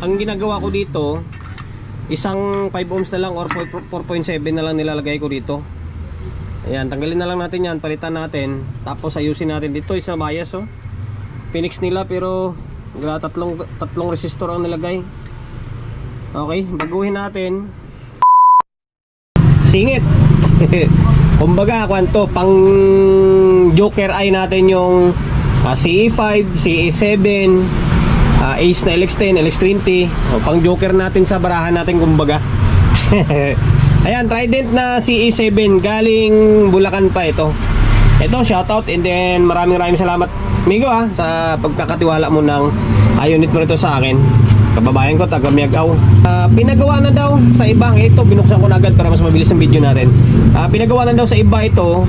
Ang ginagawa ko dito, isang 5 ohms na lang or 4.7 na lang nilalagay ko dito. Ayan, tanggalin na lang natin yan, palitan natin. Tapos ayusin natin dito, isa bias oh. Phoenix nila pero tatlong resistor ang nilagay. Okay, baguhin natin. Singit. Kumbaga, kwanto, pang joker eye natin yung CE5, CE7, Ace na LX10, LX20, o pang joker natin sa barahan natin kumbaga. Ayan, Trident na CE7 galing Bulacan pa ito. Ito, shoutout and then maraming salamat Migo sa pagkakatiwala mo ng unit mo rito sa akin. Kababayan ko, taga Miagaw. Pinagawa na daw sa iba. Ito, binuksan ko na agad para mas mabilis ang video natin. Pinagawa na daw sa iba ito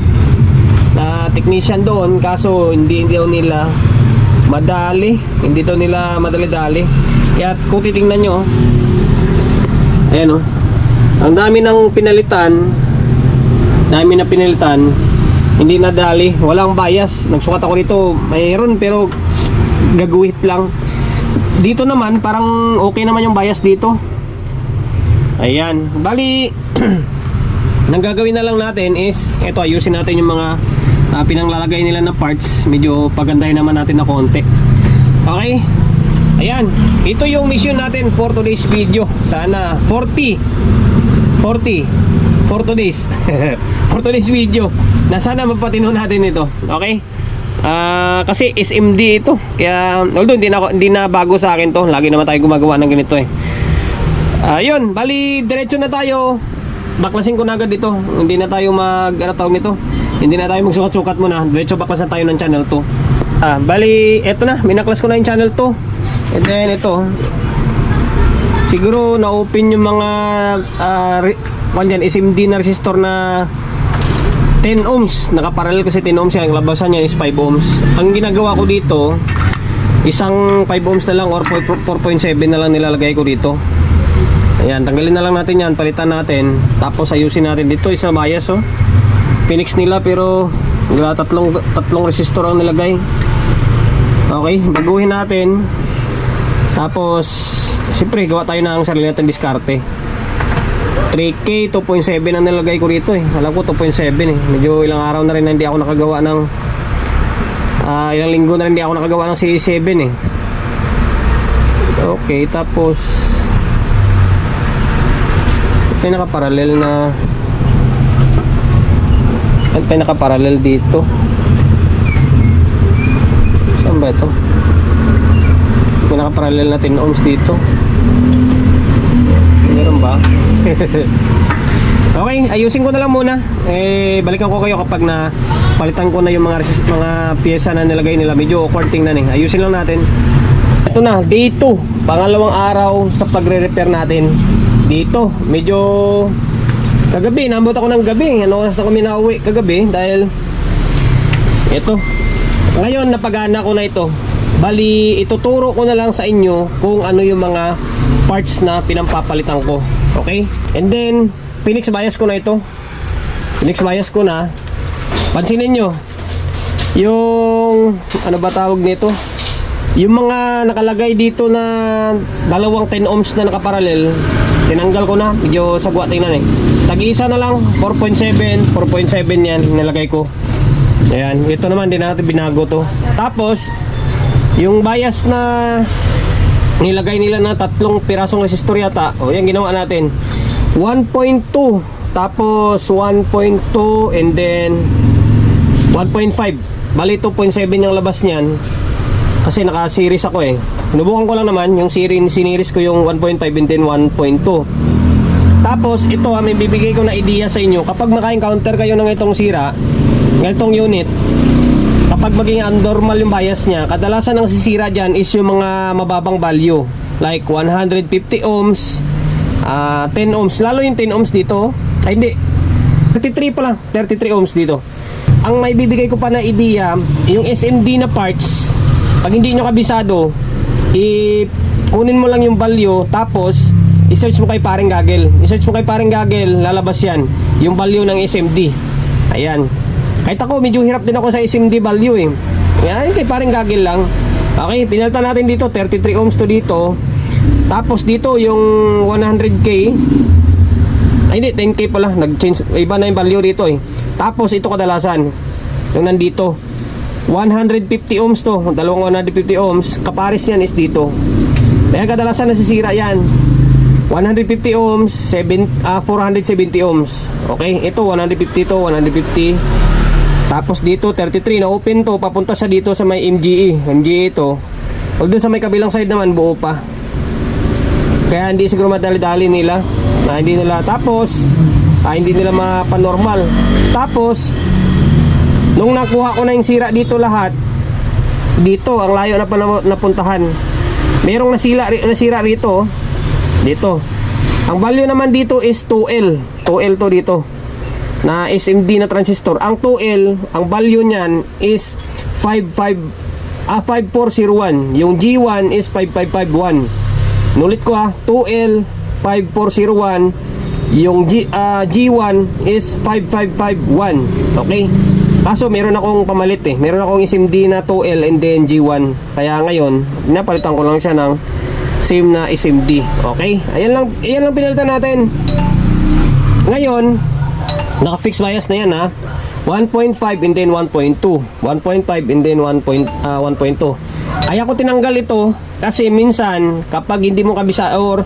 na technician doon, kaso hindi daw nila madali, hindi daw nila madali-dali. Kaya kung titingnan nyo, ayan o, ang dami ng pinalitan, hindi nadali, walang bias. Nagsukat ako dito, mayroon pero gaguhit lang. Dito naman parang okay naman yung bias dito. Ayan, bali nang gagawin na lang natin is ito, ayusin natin yung mga pinanglalagay nila na parts. Medyo pagandahin naman natin na konti. Okay, ayan, ito yung mission natin for today's video. Sana 40 for today's for today's video na sana mapatino natin ito. Okay, kasi SMD ito, kaya although hindi na bago sa akin to, lagi naman tayo gumagawa ng ganito eh. Ayun, bali diretso na tayo. Baklasin ko na agad dito. Hindi na tayo tawag nito, hindi na tayo magsukat-sukat muna. Diretso baklasan tayo ng channel 2. Bali eto na, minaklas ko na yung channel 2. And then ito, siguro na-open yung mga SMD na resistor na 10 ohms. Nakaparallel kasi 10 ohms yan. Ang labasan niya is 5 ohms. Ang ginagawa ko dito, isang 5 ohms na lang or 4.7 na lang nilalagay ko dito. Ayan, tanggalin na lang natin yan, palitan natin. Tapos ayusin natin dito, isa bias oh. Phoenix nila pero tatlong resistor ang nilagay. Okay, baguhin natin. Tapos siyempre gawa tayo ng sarili natin diskarte. 3K 2.7 ang nilagay ko dito eh. Alam ko 2.7 eh. Medyo ilang araw na rin na hindi ako nakagawa ng ilang linggo na rin hindi ako nakagawa ng CE7 eh. Okay, tapos pinaka-parallel na at pinaka-parallel dito. Saan ba ito? Pinaka-parallel na 10 ohms dito. Meron ba? Okay, ayusin ko na lang muna. Balikan ko kayo kapag na palitan ko na yung mga pyesa na nilagay nila. Medyo awkward tingnan eh. Ayusin lang natin. Ito na, day 2, pangalawang araw sa pagre-repair natin. Dito, medyo kagabi, nambot ako ng gabi. Ano oras na kami nauwi kagabi dahil ito. Ngayon napagana ko na ito. Bali, ituturo ko na lang sa inyo kung ano yung mga parts na pinampapalitan ko. Okay? And then, Phoenix bias ko na ito. Phoenix bias ko na. Pansinin nyo, yung ano ba tawag nito? Yung mga nakalagay dito na dalawang 10 ohms na nakaparallel, tinanggal ko na, medyo sagwa tingnan eh. Tag-isa na lang, 4.7 yan nilagay ko. Ayan, ito naman din natin binago to. Tapos yung bias na nilagay nila na tatlong pirasong resistor yata, o yan ginawa natin 1.2, tapos 1.2 and then 1.5. Bali 2.7 yung labas niyan. Kasi naka-series ako eh. Sinubukan ko lang naman yung siniris ko yung 1.5 and then 1.2. Tapos ito may bibigay ko na idea sa inyo. Kapag maka-encounter kayo ng itong sira, ganitong unit, kapag maging abnormal yung bias niya, kadalasan ang sisira dyan is yung mga mababang value. Like 150 ohms, 10 ohms. Lalo yung 10 ohms dito. Ay hindi, 33 pala, 33 ohms dito. Ang may bibigay ko pa na idea, yung SMD na parts, pag hindi nyo kabisado, kunin mo lang yung value, tapos i-search mo kay Paring Gagel. I-search mo kay Paring Gagel, lalabas yan, yung value ng SMD. Ayan. Kahit ako, medyo hirap din ako sa SMD value eh. Ayan, kay Paring Gagel lang. Okay, pinalitan natin dito, 33 ohms to dito. Tapos dito yung 100k, ay hindi, 10k pala, nag-change, iba na yung value dito eh. Tapos ito kadalasan, yung nandito 150 ohms to, dalawang 150 ohms, kapares yan is dito. Kaya kadalasan nasisira yan. 150 ohms, 470 ohms. Okay, ito 150 to, 150. Tapos dito 33 na open to, papunta siya dito sa may MGE to. Although sa may kabilang side naman buo pa. Kaya hindi siguro madali-dali nila. Hindi nila, tapos hindi nila mapanormal. Tapos nung nakuha ko na yung sira dito lahat, dito ang layo na napuntahan. Merong nasira rito, dito. Ang value naman dito is 2L. 2L to dito. Na SMD na transistor. Ang 2L, ang value niyan is 5401. Yung G1 is 5551. Nulit ko 2L 5401. Yung G1 is 5551. Okay? Kaso meron akong pamalit eh. Meron akong SMD na 2L and then G1. Kaya ngayon, napalitan ko lang siya ng same na SMD. Okay? Ayan lang pinalitan natin. Ngayon, naka-fix bias na yan 1.5 and then 1.2. 1.5 and then 1.2. Ay ako tinanggal ito kasi minsan kapag hindi mo kabisa or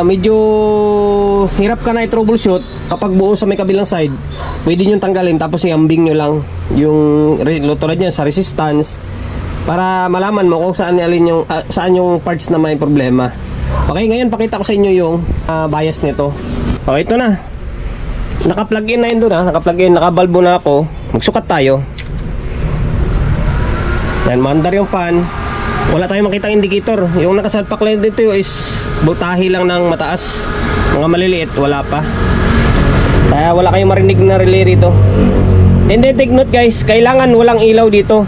medyo hirap ka na i-troubleshoot kapag buo sa may kabilang side, pwede nyo tanggalin tapos iambing nyo lang yung tulad niyan sa resistance para malaman mo kung saan yung parts na may problema. Okay, ngayon pakita ko sa inyo yung bias nito. Okay, ito na. Naka-plug in na yun doon naka-plug in, naka-valve na ako. Magsukat tayo. Yan, mandar yung fan. Wala tayong makitang indicator. Yung nakasalpak lang dito is voltahe lang ng mataas. Mga maliliit, wala pa. Kaya wala kayong marinig na relay rito. And then take note guys, kailangan walang ilaw dito.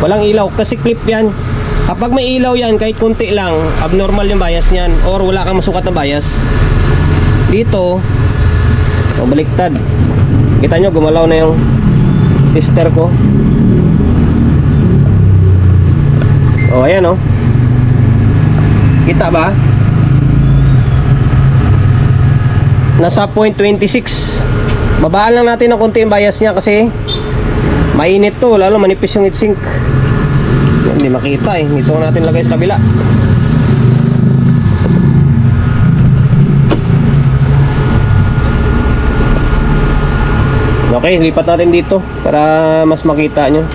Walang ilaw kasi clip yan. Kapag may ilaw yan, kahit konti lang, abnormal yung bias niyan or wala kang masukat na bias. Dito baliktad. Kita nyo, gumalaw na yung tester ko. Ayan kita ba? Nasa 0.26. Babaan lang natin ng konti yung bias niya kasi mainit to, lalo manipis yung heatsink. Hindi makita eh. Ito natin lagay sa kabila. Okay, lipat natin dito para mas makita nyo.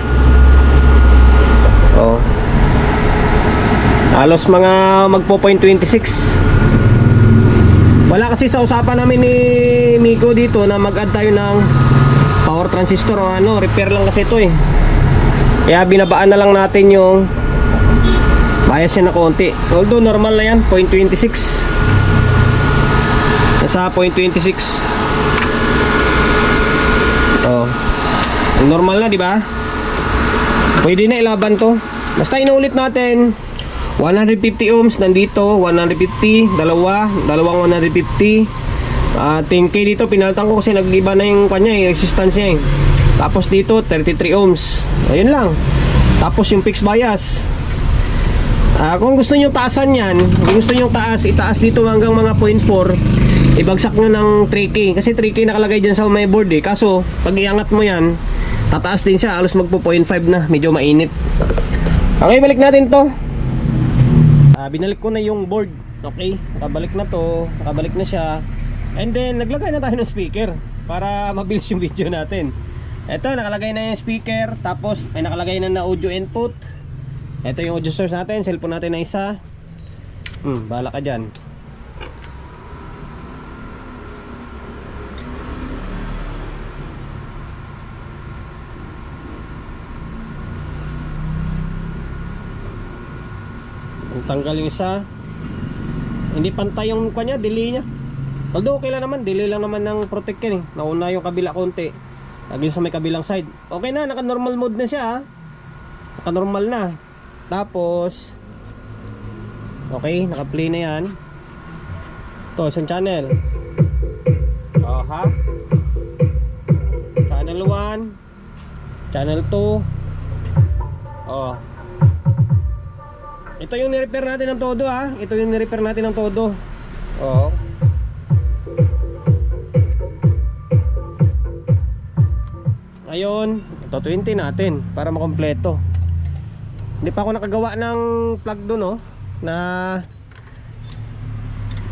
Halos mga magpo 0.26. Wala kasi sa usapan namin ni Miko dito na mag-add tayo ng power transistor o repair lang kasi ito eh. Kaya binabaan na lang natin yung bias niya na konti. Although normal na yan, 0.26. Nasa 0.26. Normal na, di ba? Pwede na ilaban to. Basta inulit natin. 150 ohms nandito, 150, dalawang 150. 10k dito pinalitan ko kasi nag-iba na yung kanya resistance niya eh. Tapos dito 33 ohms. Ayun lang. Tapos yung fixed bias. Kung gusto niyo taasan yan, kung gusto niyo itaas dito hanggang mga 0.4, ibagsak nyo ng 3k kasi 3k nakalagay dyan sa may board eh. Kaso pag iangat mo yan, tataas din siya, halos magpo 0.5 na, medyo mainit. Okay, balik natin to. Binalik ko na yung board. Okay, nakabalik na to, nakabalik na siya. And then naglagay na tayo ng speaker para mabilis yung video natin. Ito, nakalagay na yung speaker. Tapos may nakalagay na audio input. Ito yung audio source natin, cellphone natin na isa. Bahala ka dyan. Tanggal yung isa. Hindi pantay yung kanya, delay nya. Although okay lang naman, delay lang naman ng protect yan eh. Nauna yung kabila konti. Lagi sa may kabilang side. Okay na, naka normal mode na siya. Naka normal na. Tapos okay, naka play na yan. Ito, isang channel. Channel 1, channel 2. Ito yung ni-repair natin ng todo ha. Ito yung ni-repair natin ng todo. Oo. Ngayon, ito 20 natin para makompleto. Hindi pa ako nakagawa ng plug doon oh, na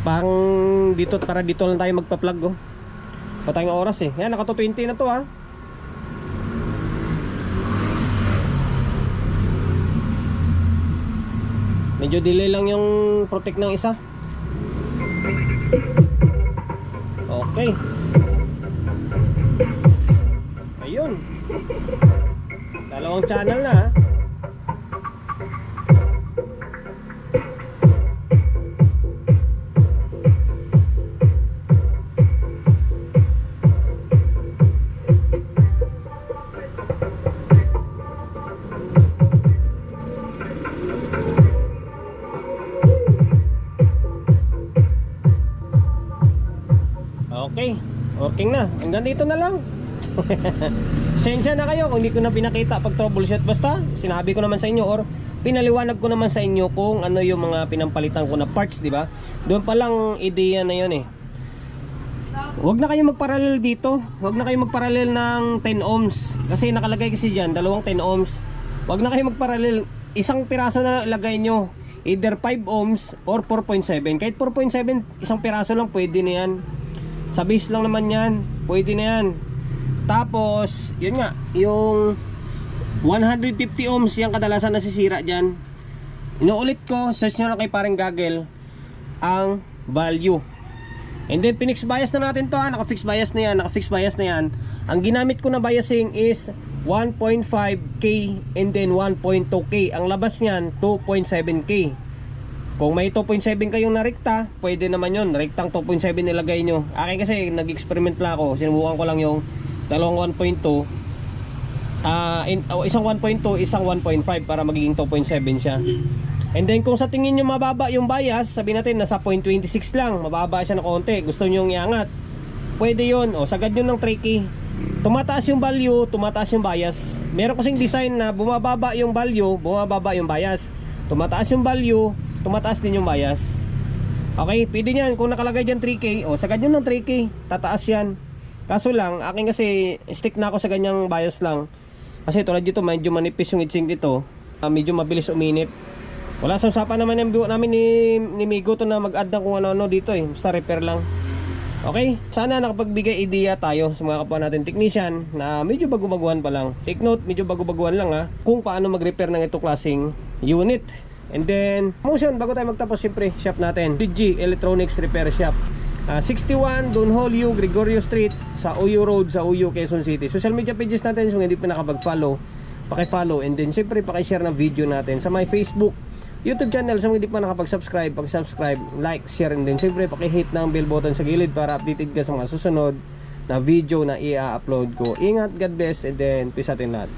pang dito, para dito lang tayo magpa-plug oh. Patay ng oras eh. Yan, naka 20 na to ha. Medyo delay lang yung protect ng isa. Okay. Ayun. Dalawang channel na ha. Okay, working na. Hanggang dito na lang. Sensya na kayo kung hindi ko na pinakita pag troubleshoot. Basta sinabi ko naman sa inyo or pinaliwanag ko naman sa inyo kung ano yung mga pinampalitan ko na parts, di ba? Doon pa lang ideya na yun eh. Huwag na kayo magparallel dito. Huwag na kayo magparallel ng 10 ohms. Kasi nakalagay kasi dyan, dalawang 10 ohms. Huwag na kayo magparallel. Isang piraso na ilagay nyo. Either 5 ohms or 4.7. Kahit 4.7, isang piraso lang pwede na yan. Sa base lang naman yan, pwede na yan. Tapos, yun nga, yung 150 ohms yung kadalasan nasisira dyan. Inuulit ko, search nyo na kay Paring Gagel ang value. And then, pinix bias na natin to ha. Naka-fix bias na yan, naka-fix bias na yan. Ang ginamit ko na biasing is 1.5K and then 1.2K. Ang labas niyan, 2.7K. Kung may 2.7 kayong narekta, pwede naman yun. Rektang 2.7 nilagay nyo. Akin kasi nag-experiment lang ako. Sinubukan ko lang yung dalawang 1.2, isang 1.2, isang 1.5 para magiging 2.7 siya. And then kung sa tingin nyo mababa yung bias, sabihin natin nasa 0.26 lang, mababa siya na konti, gusto nyo yung iangat, pwede yun. O sagad nyo ng 3K. Tumataas yung value, tumataas yung bias. Meron kasing design na bumababa yung value, bumababa yung bias. Tumataas yung value, tumataas din yung bias. Okay, pwede nyan. Kung nakalagay dyan 3K, o sagad nyo ng 3K, tataas yan. Kaso lang, akin kasi stick na ako sa ganyang bias lang. Kasi tulad dito, medyo manipis yung heatsink dito. Medyo mabilis uminit. Wala sa usapan naman yung buo namin ni Migo to na mag-add ng kung ano-ano dito eh. Basta repair lang. Okay, sana nakapagbigay idea tayo sa mga kapwa natin technician na medyo bago-baguhan pa lang. Take note, medyo bago-baguhan lang ha, kung paano mag-repair ng itong klaseng unit. And then, motion, bago tayo magtapos, siyempre, shop natin, BG Electronics Repair Shop. 61 Don Julio Gregorio Street sa Uyo Road sa Uyo, Quezon City. Social media pages natin, kung hindi pa nakapag-follow, paki-follow, and then siyempre paki-share ng video natin sa my Facebook, YouTube channel. Sa mga hindi pa nakapag-subscribe, pag-subscribe, like, share, and then siyempre paki-hit ng bell button sa gilid para updated ka sa mga susunod na video na i-upload ko. Ingat, God bless, and then peace atin lahat.